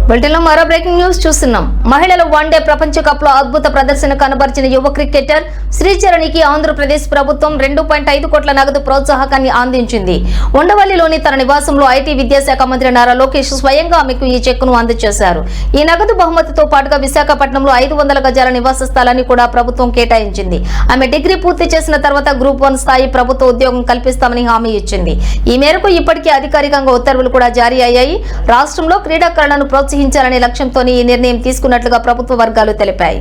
బులెటిన్లో మరో breaking news చూస్తున్నాం. మహిళల వన్డే ప్రపంచ కప్ లో అద్భుత ప్రదర్శన కనబరిచిన యువ క్రికెటర్ శ్రీచరణికి ఆంధ్రప్రదేశ్ ప్రభుత్వం 2.5 కోట్ల నగదు ప్రోత్సాహకాన్ని అందించింది. ఉండవల్లిలోని తన నివాసంలో ఐటీ విద్యాశాఖ మంత్రి నారా లోకేష్ స్వయంగా ఆమెకు ఈ చెక్కును అందజేశారు. ఈ నగదు బహుమతితో పాటుగా విశాఖపట్నంలో 500 గజాల నివాస స్థలాన్ని కూడా ప్రభుత్వం కేటాయించింది. ఆమె డిగ్రీ పూర్తి చేసిన తర్వాత గ్రూప్ 1 స్థాయి ప్రభుత్వ ఉద్యోగం కల్పిస్తామని హామీ ఇచ్చింది. ఈ మేరకు ఇప్పటికే అధికారికంగా ఉత్తర్వులు కూడా జారీ అయ్యాయి. రాష్ట్రంలో క్రీడాకారులను ప్రోత్సహించాలనే లక్ష్యంతో ఈ నిర్ణయం తీసుకున్నట్లుగా ప్రభుత్వ వర్గాలు తెలిపాయి.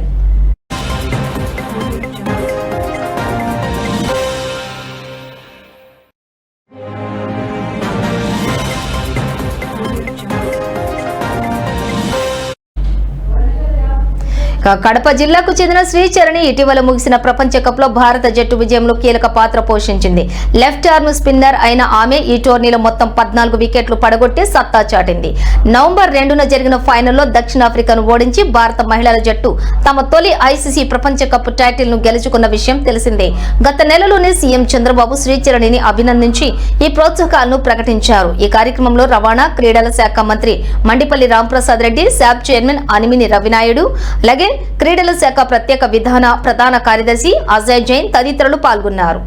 కడప జిల్లాకు చెందిన శ్రీచరణి ఇటీవల ముగిసిన ప్రపంచ కప్ లో భారత జట్టు విజయంలో కీలక పాత్ర పోషించింది. లెఫ్ట్ ఆర్మ్ స్పిన్నర్ అయిన ఆమె ఈ టోర్నీలో మొత్తం 14 వికెట్లు పడగొట్టి సత్తా చాటింది. నవంబర్ 2న జరిగిన ఫైనల్లో దక్షిణాఫ్రికాను ఓడించి భారత మహిళల జట్టు తమ తొలి ఐసీసీ ప్రపంచ కప్ టైటిల్ ను గెలుచుకున్న విషయం తెలిసిందే. గత నెలలోనే సీఎం చంద్రబాబు శ్రీచరణిని అభినందించి ఈ ప్రోత్సాహకాలను ప్రకటించారు. ఈ కార్యక్రమంలో రవాణా క్రీడల శాఖ మంత్రి మండిపల్లి రాంప్రసాద్ రెడ్డి, శాప్ చైర్మన్ అనిమిని రవినాయుడు, అలాగే క్రీడల శాఖ ప్రత్యేక ప్రధాన కార్యదర్శి అజయ్ జైన్ తదితరులు పాల్గొన్నారు.